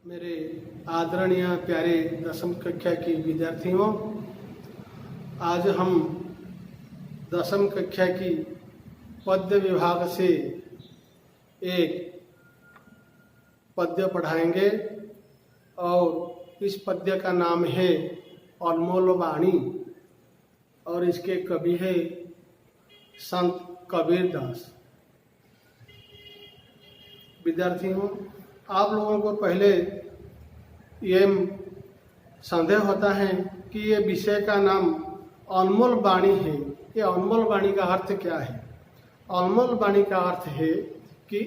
मेरे आदरणीय प्यारे दसम कक्षा की विद्यार्थियों, आज हम दसम कक्षा की पद्य विभाग से एक पद्य पढ़ाएंगे और इस पद्य का नाम है अनमोल वाणी और इसके कवि है संत कबीरदास। विद्यार्थियों, आप लोगों को पहले ये संदेह होता है कि ये विषय का नाम अनमोल वाणी है। ये अनमोल वाणी का अर्थ क्या है? अनमोल वाणी का अर्थ है कि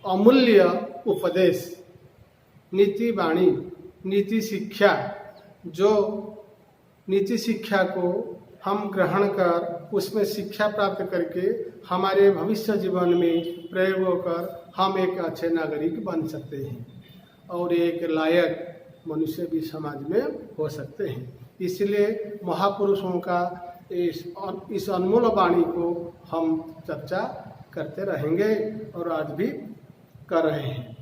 अमूल्य उपदेश, नीति वाणी, नीति शिक्षा, जो नीति शिक्षा को हम ग्रहण कर उसमें शिक्षा प्राप्त करके हमारे भविष्य जीवन में प्रयोग कर हम एक अच्छे नागरिक बन सकते हैं और एक लायक मनुष्य भी समाज में हो सकते हैं। इसलिए महापुरुषों का इस अनमोल वाणी को हम चर्चा करते रहेंगे और आज भी कर रहे हैं।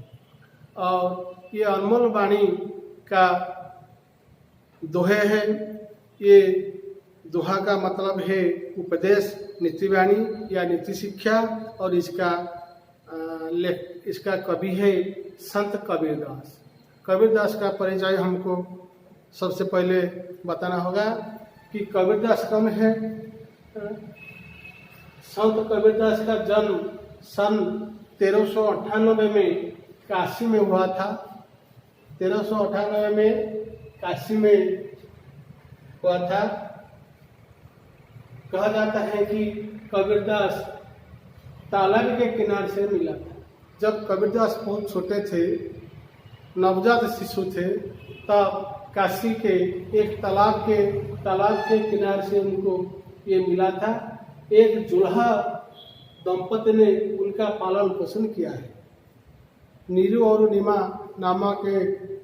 और ये अनमोल वाणी का दोहे है। ये दोहा का मतलब है उपदेश, नीति वाणी या नीति शिक्षा, और इसका कवि है संत कबीरदास। कबीरदास का परिचय हमको सबसे पहले बताना होगा कि कबीरदास कौन है। संत कबीरदास का जन्म सन 1398 में काशी में हुआ था। 1398 में काशी में हुआ था। कहा जाता है कि कबीरदास तालाब के किनारे से मिला था। जब कबीरदास बहुत छोटे थे, नवजात शिशु थे, तब काशी के एक तालाब के किनारे से उनको ये मिला था। एक जुल्हा दंपति ने उनका पालन पोषण किया है। नीरू और नीमा नामक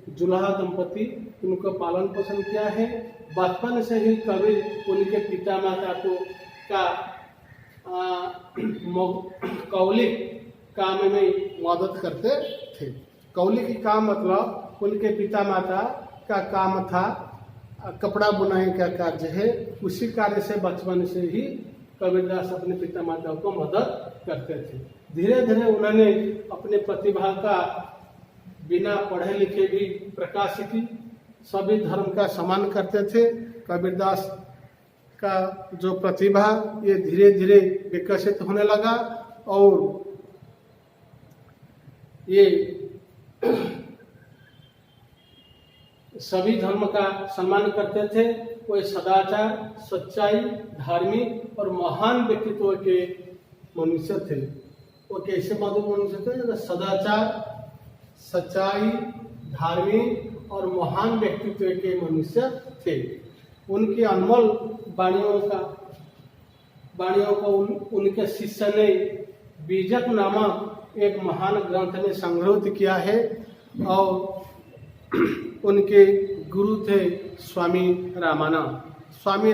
जुल्हा दंपति उनको पालन पोषण किया है। बचपन से ही कबीर उनके पिता माता को कौलिक काम में मदद करते थे। कौलिक काम मतलब उनके पिता माता का काम था कपड़ा बुनाई का कार्य है। उसी कार्य से बचपन से ही कबीरदास अपने पिता माता को मदद करते थे। धीरे धीरे उन्होंने अपने प्रतिभा का बिना पढ़े लिखे भी प्रकाश की, सभी धर्म का सम्मान करते थे। कबीरदास का जो प्रतिभा ये धीरे धीरे विकसित होने लगा और ये सभी धर्म का सम्मान करते थे। वो सदाचार, सच्चाई, धार्मिक और महान व्यक्तित्व के मनुष्य थे। वो कैसे मनुष्य थे? सदाचार, सच्चाई, धार्मिक और महान व्यक्तित्व के मनुष्य थे। उनकी अनमोल वाणियों को उनके शिष्य ने बीजक नामक एक महान ग्रंथ में संग्रहित किया है। और उनके गुरु थे स्वामी रामानंद। स्वामी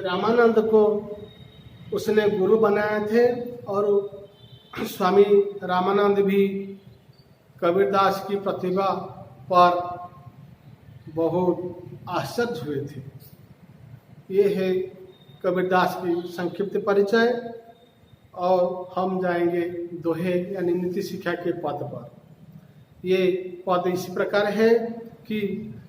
रामानंद को उसने गुरु बनाए थे और स्वामी रामानंद भी कबीरदास की प्रतिभा पर बहुत आश्चर्य हुए थे। ये है कबीरदास की संक्षिप्त परिचय। और हम जाएंगे दोहे यानी नीति शिक्षा के पद पर। ये पद इस प्रकार है कि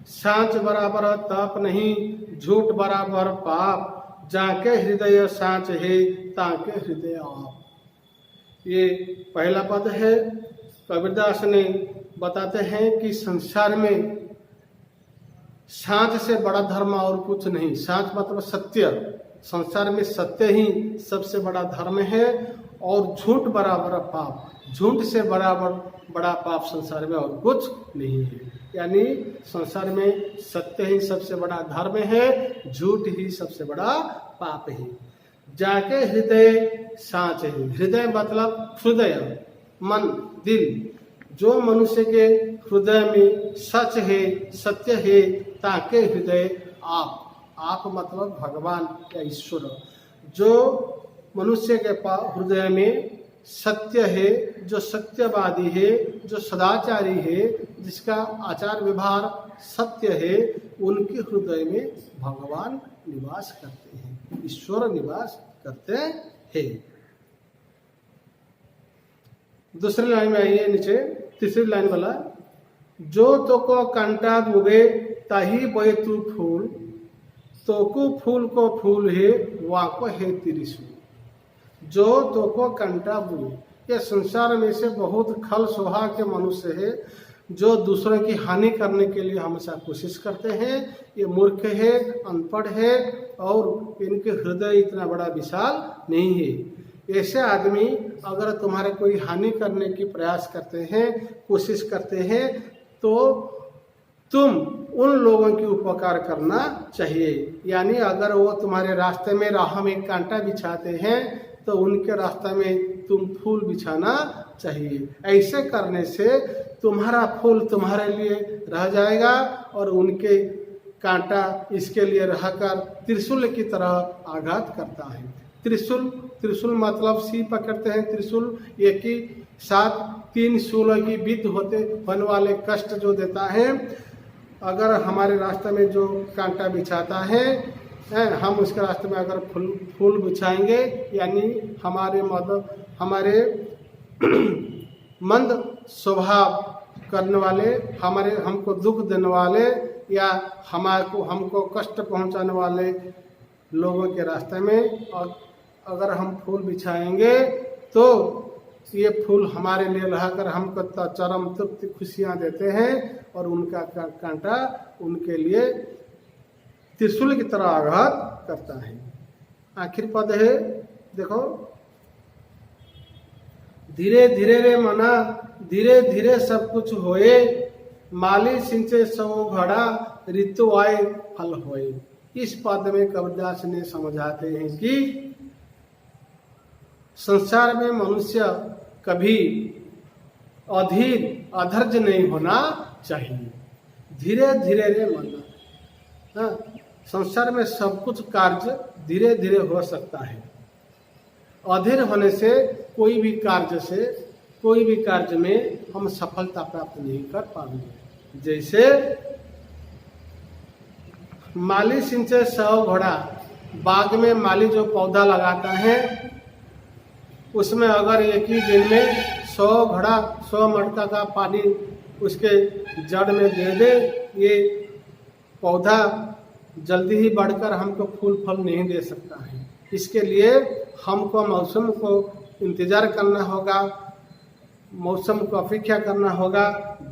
सांच बराबर तप नहीं, झूठ बराबर पाप, जाके हृदय सांच है ताके हृदय आप। ये पहला पद है। कबीरदास ने बताते हैं कि संसार में सांच से बड़ा धर्म और कुछ नहीं। सांच मतलब सत्य। संसार में सत्य ही सबसे बड़ा धर्म है और झूठ बराबर पाप। झूठ से बड़ा पाप संसार में और कुछ नहीं है। यानी संसार में सत्य ही सबसे बड़ा धर्म है, झूठ ही सबसे बड़ा पाप है। जाके हृदय सांच है। हृदय मतलब हृदय, मन, दिल। जो मनुष्य के हृदय में सच है, सत्य है, ताके हृदय आप मतलब भगवान या ईश्वर। जो मनुष्य के हृदय में सत्य है, जो सत्यवादी है, जो सदाचारी है, जिसका आचार व्यवहार सत्य है, उनके हृदय में भगवान निवास करते हैं, ईश्वर निवास करते हैं। दूसरी लाइन में आइए नीचे, तीसरी लाइन वाला, जो तो को कांटा बुबे ताही बोए तू फूल, तो को फूल को फूल है वाको है त्रिशूल। जो तो को कांटा बुए, ये संसार में से बहुत खल सोहा के मनुष्य है, जो दूसरों की हानि करने के लिए हमेशा कोशिश करते हैं। ये मूर्ख है, अनपढ़ है और इनके हृदय इतना बड़ा विशाल नहीं है। ऐसे आदमी अगर तुम्हारे कोई हानि करने की प्रयास करते हैं, कोशिश करते हैं, तो तुम उन लोगों की उपकार करना चाहिए। यानी अगर वो तुम्हारे रास्ते में राह में कांटा बिछाते हैं तो उनके रास्ते में तुम फूल बिछाना चाहिए। ऐसे करने से तुम्हारा फूल तुम्हारे लिए रह जाएगा और उनके कांटा इसके लिए रहकर त्रिशूल की तरह आघात करता है। त्रिशूल मतलब सी पकड़ते हैं, त्रिशूल एक ही साथ 3 शूलों की विध होने वाले कष्ट जो देता है। अगर हमारे रास्ते में जो कांटा बिछाता है, हम उसके रास्ते में अगर फूल बिछाएंगे, यानी हमारे मंद स्वभाव करने वाले, हमको दुख देने वाले या हमको कष्ट पहुंचाने वाले लोगों के रास्ते में और अगर हम फूल बिछाएंगे तो ये फूल हमारे लिए रहकर हमको चरम तृप्ति खुशियां देते हैं और उनका कांटा उनके लिए त्रिशूल की तरह आघात करता है। आखिर पद है, देखो, धीरे धीरे रे मना, धीरे धीरे सब कुछ होए, माली सिंचे सो घड़ा, ऋतु आए फल होए। इस पद में कबीरदास ने समझाते हैं कि संसार में मनुष्य कभी अधीर अधर्ज नहीं होना चाहिए। धीरे धीरे रे मना, संसार में सब कुछ कार्य धीरे धीरे हो सकता है। अधीर होने से कोई भी कार्य में हम सफलता प्राप्त नहीं कर पाएंगे। जैसे माली सिंचे 100 घड़ा, बाग में माली जो पौधा लगाता है उसमें अगर एक ही दिन में 100 मटका का पानी उसके जड़ में दे दे, ये पौधा जल्दी ही बढ़कर हमको फूल फल नहीं दे सकता है। इसके लिए हमको मौसम को इंतजार करना होगा, मौसम को अपेक्षा करना होगा।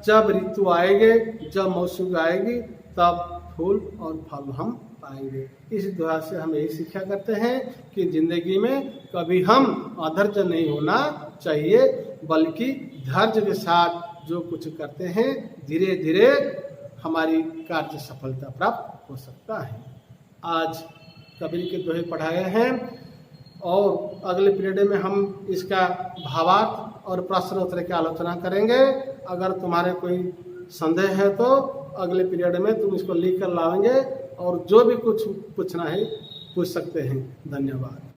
जब ऋतु आएंगे, जब मौसम आएगी, तब फूल और फल हम पाएंगे। इस दुआ से हम यही शिक्षा करते हैं कि जिंदगी में कभी हम अधैर्य नहीं होना चाहिए, बल्कि धैर्य के साथ जो कुछ करते हैं धीरे धीरे हमारी कार्य सफलता प्राप्त हो सकता है। आज कबीर के दोहे पढ़ाए हैं और अगले पीरियड में हम इसका भावार्थ और प्रश्न उत्तर की आलोचना करेंगे। अगर तुम्हारे कोई संदेह है तो अगले पीरियड में तुम इसको लिख कर लाएंगे और जो भी कुछ पूछना है पूछ सकते हैं। धन्यवाद।